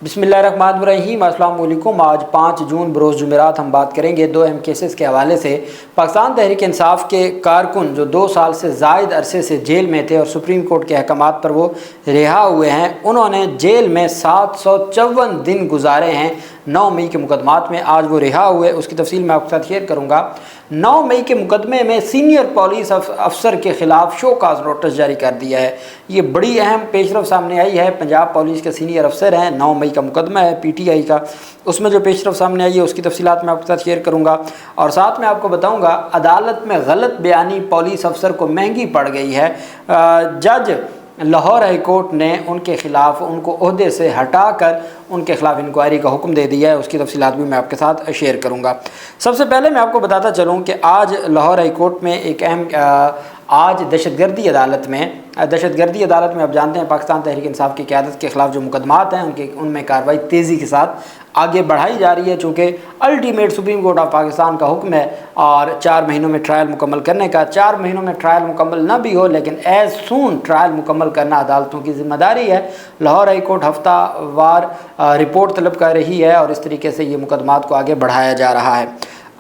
बिस्मिल्लाहिर्रहमानिर्रहीम। अस्सलाम वालेकुम। आज 5 जून बरोज़ जुमेरात हम बात करेंगे 2 अहम केसेस के हवाले से। पाकिस्तान तहरीक इंसाफ के कारकुन जो 2 साल से ज़ायद अरसे से जेल में थे और सुप्रीम कोर्ट के अहकामात पर वो रिहा हुए हैं, उन्होंने जेल में 754 दिन गुजारे हैं 9 मई के मुकदमात में। आज वो रिहा हुए, उसकी तफसील मैं आपके साथ शेयर करूँगा। 9 मई के मुकदमे में सीनियर पुलिस अफसर के ख़िलाफ़ शो काज नोटिस जारी कर दिया है। ये बड़ी अहम पेशरफ सामने आई है। पंजाब पुलिस के सीनियर अफसर हैं, 9 मई का मुकदमा है PTI का, उसमें जो पेशरफ सामने आई है उसकी तफसीलात मैं आपके साथ शेयर करूँगा। और साथ में आपको बताऊँगा अदालत में गलत बयानी पुलिस अफसर को महंगी पड़ गई है। जज लाहौर हाई कोर्ट ने उनके ख़िलाफ़ उनको ओहदे से हटाकर उनके ख़िलाफ़ इंक्वायरी का हुक्म दे दिया है। उसकी तफसीलात भी मैं आपके साथ शेयर करूँगा। सबसे पहले मैं आपको बताता चलूँ कि आज लाहौर हाई कोर्ट में एक अहम आज दहशतगर्दी अदालत में आप जानते हैं पाकिस्तान तहरीक इंसाफ की क़यादत के ख़िलाफ़ जो मुकदमात हैं उनमें कार्रवाई तेज़ी के साथ आगे बढ़ाई जा रही है। चूँकि ultimate supreme court of Pakistan का हुक्म है और 4 महीनों में ट्रायल मुकम्मल करने का। 4 महीनों में ट्रायल मुकम्मल ना भी हो, लेकिन एज़ सून ट्रायल मुकम्मल करना अदालतों की ज़िम्मेदारी है। लाहौर हाई कोर्ट हफ्तावार रिपोर्ट तलब कर रही है और इस तरीके से ये मुकदमात को आगे बढ़ाया जा रहा है।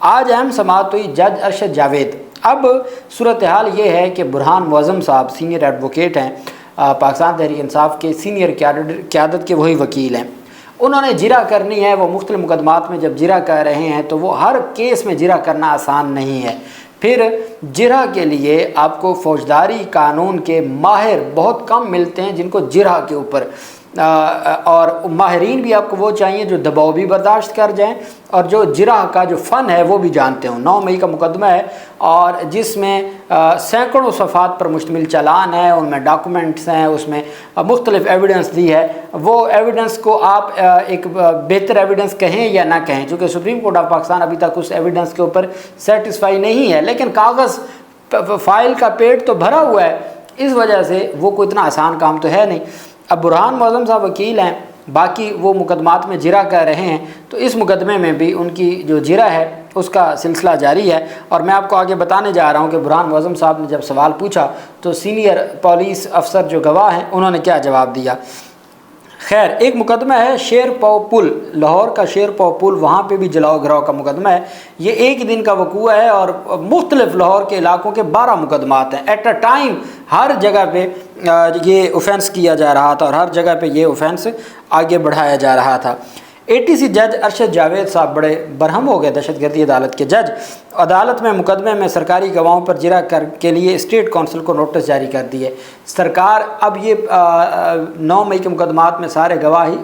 आज अहम समाअत हुई जज अरशद जावेद। अब सूरत हाल ये है कि बुरहान मुअज़्ज़म साहब सीनियर एडवोकेट हैं, पाकिस्तान तहरीक इंसाफ के सीनियर क़यादत के वही वकील हैं। उन्होंने जिरा करनी है। वो मुख्तलिफ मुकदमात में जब जिरा कर रहे हैं तो वो हर केस में जिरा करना आसान नहीं है। फिर जिरा के लिए आपको फ़ौजदारी कानून के माहिर बहुत कम मिलते हैं जिनको जिरा के ऊपर और माहिरीन भी आपको वो चाहिए जो दबाव भी बर्दाश्त कर जाएं और जो जिरा का जो फ़न है वो भी जानते हों। 9 मई का मुकदमा है और जिसमें सैकड़ों सफ़ात पर मुश्तमिल चालान है, उनमें डॉक्यूमेंट्स हैं, उसमें मुख्तलिफ एविडेंस दी है। वो एविडेंस को आप एक बेहतर एविडेंस कहें या ना कहें, चूँकि सुप्रीम कोर्ट ऑफ पाकिस्तान अभी तक उस एविडेंस के ऊपर सेटिस्फाई नहीं है, लेकिन कागज़ फ़ाइल का पेट तो भरा हुआ है, इस वजह से वो कोई इतना आसान काम तो है नहीं। अब बुरहान मुअज़्ज़म साहब वकील हैं, बाकी वो मुकदमात में जिरा कर रहे हैं, तो इस मुकदमे में भी उनकी जो जिरा है उसका सिलसिला जारी है। और मैं आपको आगे बताने जा रहा हूं कि बुरहान मुअज़्ज़म साहब ने जब सवाल पूछा तो सीनियर पुलिस अफसर जो गवाह हैं उन्होंने क्या जवाब दिया। खैर, एक मुकदमा है शेरपाव पुल, लाहौर का शेरपाव पुल, वहाँ पे भी जलाओ घराव का मुकदमा है। ये एक दिन का वकूआ है और मुख्तलिफ लाहौर के इलाकों के 12 मुकदमात हैं। एट अ टाइम हर जगह पे ये ऑफेंस किया जा रहा था और हर जगह पे ये ऑफेंस आगे बढ़ाया जा रहा था। ATC जज अरशद जावेद साहब बड़े बरहम हो गए, दहशतगर्दी अदालत के जज। अदालत में मुकदमे में सरकारी गवाहों पर जिरा के लिए स्टेट कौंसिल को नोटिस जारी कर दिए। सरकार अब ये 9 मई के मुकदमात में सारे गवाह ही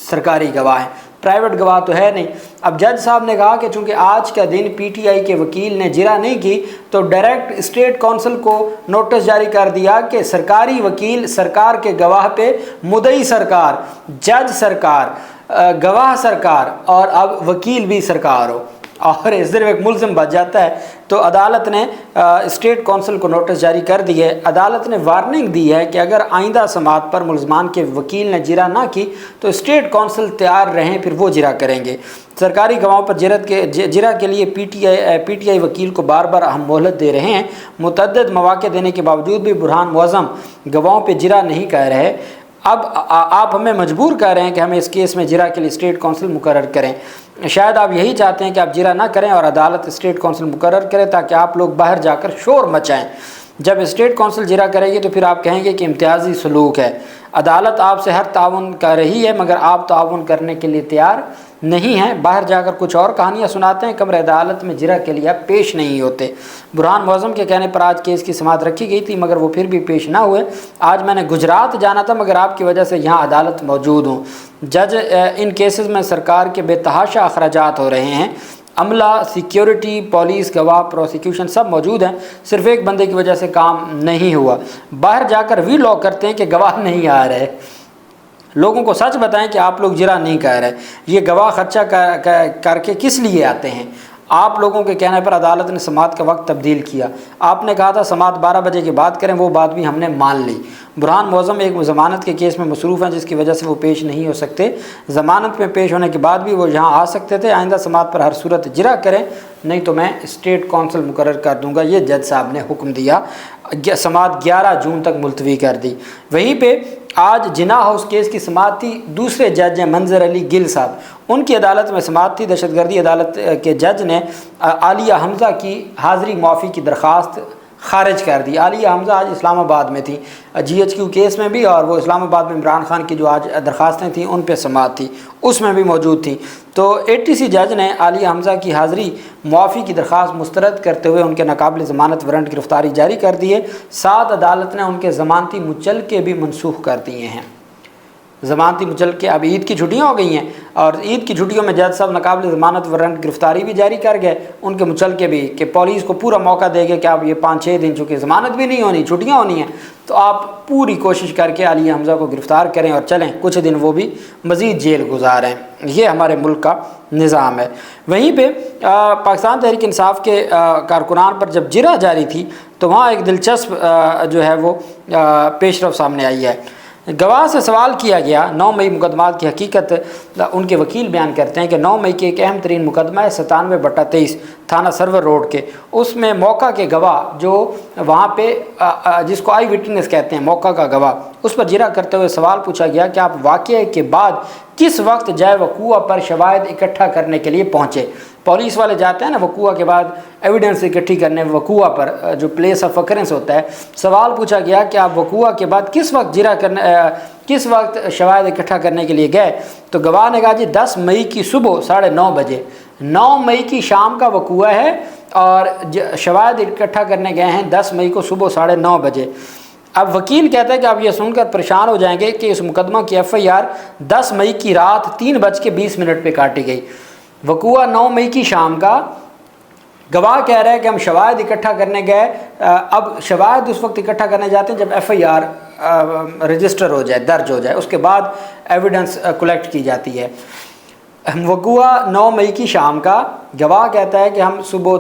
सरकारी गवाह हैं, प्राइवेट गवाह तो है नहीं। अब जज साहब ने कहा कि चूँकि आज का दिन PTI के वकील ने जिरा नहीं की तो डायरेक्ट स्टेट कौंसिल को नोटिस जारी कर दिया कि सरकारी वकील सरकार के गवाह पे मुद्दई सरकार, जज सरकार, गवाह सरकार और अब वकील भी सरकार हो और इस तरह एक मुल्ज़िम बच जाता है। तो अदालत ने स्टेट कौंसिल को नोटिस जारी कर दी है। अदालत ने वार्निंग दी है कि अगर आइंदा समाअत पर मुल्ज़मान के वकील ने जिरा ना की तो स्टेट कौंसिल तैयार रहें, फिर वो जिरा करेंगे। सरकारी गवाहों पर जिरा के लिए PTI वकील को बार बार हम मोहलत दे रहे हैं। मुतअद्दिद मौक़े देने के बावजूद भी बुरहान मुअज़्ज़म गवाहों पर जिरा नहीं कह रहे। अब आप हमें मजबूर कर रहे हैं कि हमें इस केस में जिरा के लिए स्टेट कौंसिल मुकर्रर करें। शायद आप यही चाहते हैं कि आप जिरा ना करें और अदालत स्टेट कौंसिल मुकर्रर करे ताकि आप लोग बाहर जाकर शोर मचाएं। जब स्टेट कौंसिल जिरा करेगी तो फिर आप कहेंगे कि इम्तियाजी सलूक है। अदालत आपसे हर ताउन कर रही है मगर आप ताउन करने के लिए तैयार नहीं हैं, बाहर जाकर कुछ और कहानियाँ सुनाते हैं, कमरे अदालत में जिरा के लिए आप पेश नहीं होते। बुरहान मुअज़्ज़म के कहने पर आज केस की समाअत रखी गई थी मगर वो फिर भी पेश ना हुए। आज मैंने गुजरात जाना था मगर आपकी वजह से यहाँ अदालत मौजूद हूँ। जज इन केसेस में सरकार के बेतहाशा अखराजात हो रहे हैं। अमला, सिक्योरिटी, पुलिस, गवाह, प्रोसिक्यूशन सब मौजूद हैं, सिर्फ एक बंदे की वजह से काम नहीं हुआ। बाहर जाकर वी लॉ करते हैं कि गवाह नहीं आ रहे। लोगों को सच बताएं कि आप लोग जिरा नहीं कर रहे। ये गवाह खर्चा करके किस लिए आते हैं? आप लोगों के कहने पर अदालत ने समाअत का वक्त तब्दील किया। आपने कहा था समाअत 12 बजे के बाद करें, वो बात भी हमने मान ली। बुरहान मुअज़्ज़म एक ज़मानत के केस में मसरूफ़ हैं जिसकी वजह से वो पेश नहीं हो सकते। ज़मानत में पेश होने के बाद भी वो यहाँ आ सकते थे। आइंदा समाअत पर हर सूरत जिरा करें, नहीं तो मैं स्टेट कौंसिल मुकर्रर कर दूँगा। ये जज साहब ने हुक्म दिया। समाअत 11 जून तक मुलतवी कर दी। वहीं पे आज जिना हाउस केस की समाअत थी। दूसरे जज हैं मंजर अली गिल साहब, उनकी अदालत में समाअत थी। दहशतगर्दी अदालत के जज ने आलिया हमज़ा की हाज़री मुआफ़ी की दरख्वास्त खारिज कर दी। आलिया हमज़ा आज इस्लामाबाद में थी GHQ केस में भी, और वो इस्लामाबाद में इमरान खान की जो आज दरख्वास्तें थी उन पर समाअत थी, उसमें भी मौजूद थी। तो ATC जज ने आलिया हमज़ा की हाज़री मुआफ़ी की दरख्वास्त मुस्तरद करते हुए उनके नाकाबिल ज़मानत वारंट गिरफ़्तारी जारी कर दी है। साथ अदालत ने उनके ज़मानती मुचलके भी मनसूख कर दिए हैं। ज़मानती मुचलके, अब ईद की छुट्टियाँ हो गई हैं और ईद की छुट्टियों में जज साहब नाकाबिल ज़मानत वारंट गिरफ़्तारी भी जारी कर गए, उनके मुचलके भी, कि पुलिस को पूरा मौका देंगे कि आप ये 5-6 दिन, चूँकि ज़मानत भी नहीं होनी, छुट्टियाँ होनी हैं, तो आप पूरी कोशिश करके आलिया हमज़ा को गिरफ़्तार करें और चलें, कुछ दिन वो भी मज़ीद जेल गुजारें। ये हमारे मुल्क का निज़ाम है। वहीं पे पाकिस्तान तहरीक इंसाफ के कारकुनान पर जब जिरह जारी थी तो वहाँ एक दिलचस्प जो है वो पेशरफ सामने आई है। गवाह से सवाल किया गया 9 मई मुकदमात की हकीकत। उनके वकील बयान करते हैं कि 9 मई के एक अहम तरीन मुकदमा है 97/23 थाना सर्वर रोड के। उसमें मौका के गवाह जो वहाँ पे जिसको आई विटनेस कहते हैं, मौका का गवाह, उस पर जिरह करते हुए सवाल पूछा गया कि आप वाक़ये के बाद किस वक्त जय वक़ूआ पर शवाहिद इकट्ठा करने के लिए पहुँचे। पुलिस वाले जाते हैं ना वक़ूआ के बाद एविडेंस इकट्ठी करने, वक़ूआ पर जो प्लेस ऑफ ऑकरेंस होता है। सवाल पूछा गया कि आप वक़ूआ के बाद किस वक्त जिरह करने, किस वक्त शवाहिद इकट्ठा करने के लिए गए। तो गवाह ने कहा जी 10 मई की सुबह 9:30 बजे। 9 मई की शाम का वक़ूआ है और शवाहिद इकट्ठा करने गए हैं 10 मई को सुबह 9:30 बजे। अब वकील कहता है कि आप ये सुनकर परेशान हो जाएंगे कि इस मुकदमा की FIR 10 मई की रात 3:20 पे काटी गई। वक़ूआ 9 मई की शाम का, गवाह कह रहा है कि हम शवाहिद इकट्ठा करने गए। अब शवाहिद उस वक्त इकट्ठा करने जाते हैं जब FIR रजिस्टर हो जाए, दर्ज हो जाए, उसके बाद एविडेंस कलेक्ट की जाती है। वक़ूआ 9 मई की शाम का, गवाह कहता है कि हम सुबह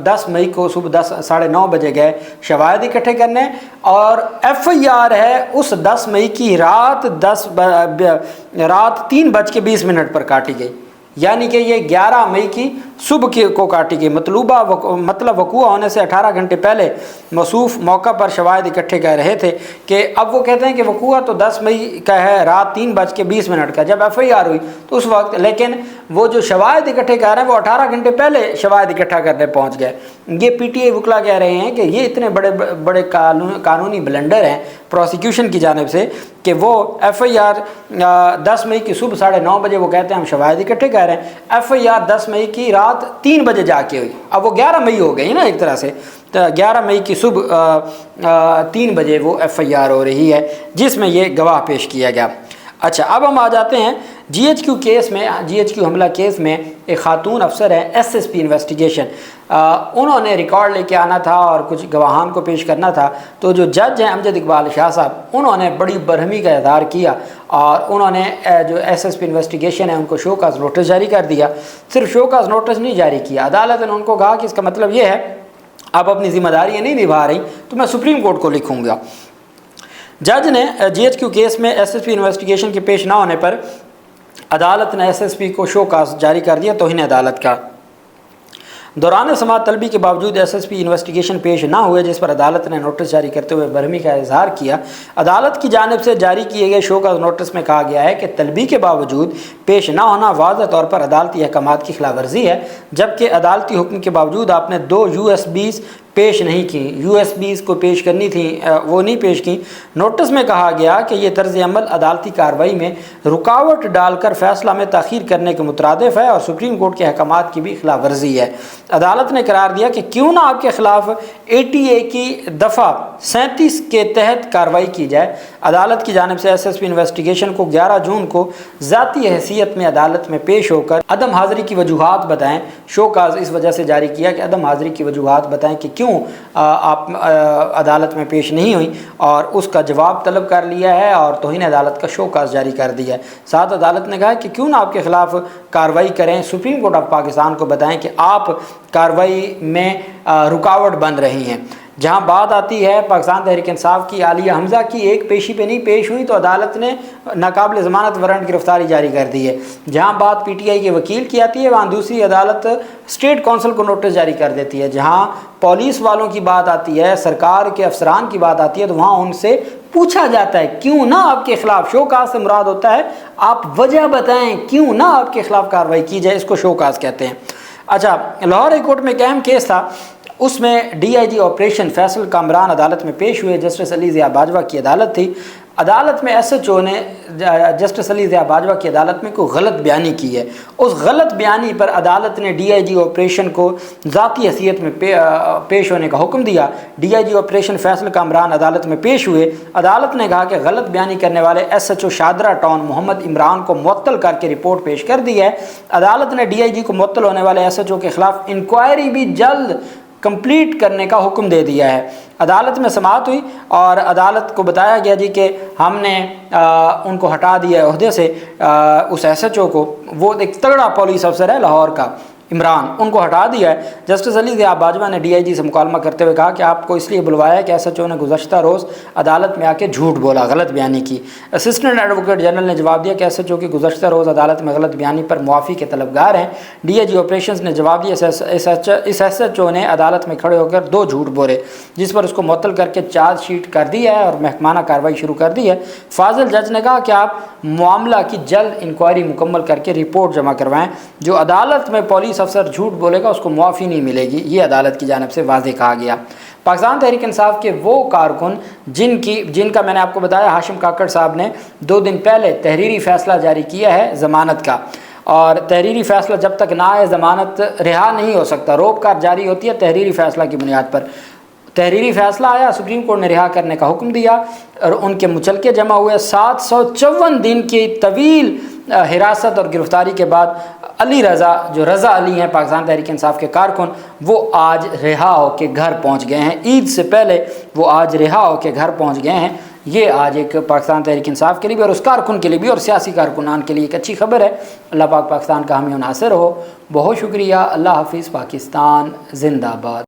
10 मई को सुबह 9:30 बजे गए शवाहिद इकट्ठे करने, और FIR है उस 10 मई की रात 3:20 पर काटी गई, यानी कि ये 11 मई की सुबह को काटी गई। मतलब वक़ूआ होने से 18 घंटे पहले मौसूफ मौका पर शवाहिद इकट्ठे कर रहे थे। कि अब वो कहते हैं कि वक़ूआ तो 10 मई का है रात 3:20 का, जब FIR हुई तो उस वक्त, लेकिन वो जो शवाहिद इकट्ठे कर रहे हैं वो 18 घंटे पहले शवाहिद इकट्ठा करने पहुँच गए। ये PTI वकला कह रहे हैं कि ये इतने बड़े बड़े कानूनी ब्लंडर हैं प्रोसिक्यूशन की जानिब से कि वो FIR 10 मई की सुबह 9:30 बजे वो कहते हैं हम शवाहिद इकट्ठे कर रहे हैं, FIR 10 मई की रात 3 बजे जाके हुई। अब वो 11 मई हो गई ना एक तरह से, तो 11 मई की सुबह 3 बजे वो FIR हो रही है जिसमें ये गवाह पेश किया गया। अच्छा, अब हम आ जाते हैं GHQ केस में। GHQ हमला केस में एक खातून अफसर है SSP इन्वेस्टिगेशन, उन्होंने रिकॉर्ड लेके आना था और कुछ गवाहान को पेश करना था। तो जो जज हैं अमजद इकबाल शाह साहब, उन्होंने बड़ी बरहमी का इज़हार किया और उन्होंने जो SSP इन्वेस्टिगेशन है उनको शोकाज़ नोटिस जारी कर दिया। सिर्फ शोकाज़ नोटिस नहीं जारी किया, अदालत ने उनको कहा कि इसका मतलब ये है आप अपनी ज़िम्मेदारी नहीं निभा रही तो मैं सुप्रीम कोर्ट को लिखूँगा। जज ने GHQ केस में SSP इन्वेस्टिगेशन के पेश ना होने पर अदालत ने SSP को शोकाज़ जारी कर दिया, तौहीन अदालत का। दौरान समाअत तलबी के बावजूद SSP इन्वेस्टिगेशन पेश ना हुए, जिस पर अदालत ने नोटिस जारी करते हुए बरहमी का इजहार किया। अदालत की जानिब से जारी किए गए शोकाज़ नोटिस में कहा गया है कि तलबी के बावजूद पेश ना होना वाज़ह तौर पर अदालती अहकामात की खिलाफ वर्जी है, जबकि अदालती हुक्म के बावजूद आपने 2 USBs पेश नहीं की। USBs को पेश करनी थी, वो नहीं पेश की। नोटिस में कहा गया कि यह तर्ज अमल अदालती कार्रवाई में रुकावट डालकर फैसला में ताख़ीर करने के मुतरादिफ है और सुप्रीम कोर्ट के अहकामात की भी खिलाफ वर्जी है। अदालत ने करार दिया कि क्यों ना आपके खिलाफ ATA की दफ़ा 37 के तहत कार्रवाई की जाए। अदालत की जानिब से SSP इन्वेस्टिगेशन को 11 जून को ज़ाती हैसियत में अदालत में पेश होकर अदम हाज़िरी की वजूहात बताएँ। शोकाज़ इस वजह से जारी किया कि अदम हाज़िरी की वजूहात बताएँ कि क्यों आप अदालत में पेश नहीं हुई, और उसका जवाब तलब कर लिया है और तौहीन अदालत का शोकाज़ जारी कर दिया है। साथ अदालत ने कहा कि क्यों ना आपके ख़िलाफ़ कार्रवाई करें, सुप्रीम कोर्ट ऑफ पाकिस्तान को बताएं कि आप कार्रवाई में रुकावट बन रही हैं। जहाँ बात आती है पाकिस्तान तहरीक इंसाफ की, आलिया हमज़ा की एक पेशी पे नहीं पेश हुई तो अदालत ने नाकाबिल ज़मानत वारंट गिरफ़्तारी जारी कर दी है। जहाँ बात PTI के वकील की आती है, वहाँ दूसरी अदालत स्टेट कौंसल को नोटिस जारी कर देती है। जहाँ पुलिस वालों की बात आती है, सरकार के अफसरान की बात आती है, तो वहाँ उनसे पूछा जाता है क्यों ना आपके खिलाफ, शोकाज से मुराद होता है आप वजह बताएं क्यों ना आपके खिलाफ कार्रवाई की जाए, इसको शोकाज कहते हैं। अच्छा, लाहौर हाई कोर्ट में एक अहम केस था, उसमें DIG ऑपरेशन फैसल कामरान अदालत में पेश हुए। जस्टिस अली ज़िया बाजवा की अदालत थी। अदालत में SHO ने जस्टिस अली ज़िया बाजवा की अदालत में कोई गलत बयानी की है। उस गलत बयानी पर अदालत ने DIG ऑपरेशन को ज़ाती हैसियत में पेश होने का हुक्म दिया। DIG ऑपरेशन फैसल कामरान अदालत में पेश हुए। अदालत ने कहा कि गलत बयानी करने वाले SHO शादरा टाउन मोहम्मद इमरान को मुअत्तल करके रिपोर्ट पेश कर दी है। अदालत ने DIG को मुअत्तल होने वाले SHO के खिलाफ इंक्वायरी भी जल्द कंप्लीट करने का हुक्म दे दिया है। अदालत में समाअत हुई और अदालत को बताया गया जी कि हमने उनको हटा दिया है ओहदे से। उस SHO को, वो एक तगड़ा पुलिस अफसर है लाहौर का, इमरान, उनको हटा दिया है। जस्टिस अली ज़िया बाजवा ने DIG से मुकालमा करते हुए कहा कि आपको इसलिए बुलवाया कि SHO ने गुज़श्ता रोज़ अदालत में आके झूठ बोला, गलत बयानी की। असिस्टेंट एडवोकेट जनरल ने जवाब दिया कि SHO की गुज़श्ता रोज़ अदालत में गलत बयानी पर मुआफ़ी के तलबगार हैं। DIG ऑपरेशंस ने जवाब दिया इस SHO ने अदालत में खड़े होकर 2 झूठ बोले, जिस पर उसको मुअत्तल करके चार्जशीट कर दी है और महकमाना कार्रवाई शुरू कर दी है। फाजिल जज ने कहा कि आप मामला की जल्द इंक्वायरी मुकम्मल करके रिपोर्ट जमा करवाएं। जो अदालत में पुलिस अफसर झूठ बोलेगा उसको मुआफ़ी नहीं मिलेगी, ये अदालत की जानिब से वाज़ेह कहा गया। पाकिस्तान तहरीक इंसाफ के वो कारकुन जिनका मैंने आपको बताया हाशिम काकड़ साहब ने 2 दिन पहले तहरीरी फ़ैसला जारी किया है ज़मानत का, और तहरीरी फ़ैसला जब तक ना आए ज़मानत रिहा नहीं हो सकता। रोबकार जारी होती है तहरीरी फ़ैसला की बुनियाद पर। तहरीरी फ़ैसला आया, सुप्रीम कोर्ट ने रिहा करने का हुक्म दिया और उनके मुचलके जमा हुए। 754 दिन की तवील हिरासत और गिरफ्तारी के बाद अली रज़ा, जो रज़ा अली हैं पाकिस्तान तहरीक इंसाफ के कारकुन, वो आज रिहा होकर घर पहुंच गए हैं। ईद से पहले वो आज रिहा होकर घर पहुंच गए हैं। ये आज एक पाकिस्तान तहरीक इंसाफ के लिए भी और उस कारकुन के लिए भी और सियासी कारकुनान के लिए एक अच्छी खबर है। अल्लाह पाक पाकिस्तान का हामी और नासिर हो। बहुत शुक्रिया। अल्लाह हाफिज़। पाकिस्तान जिंदाबाद।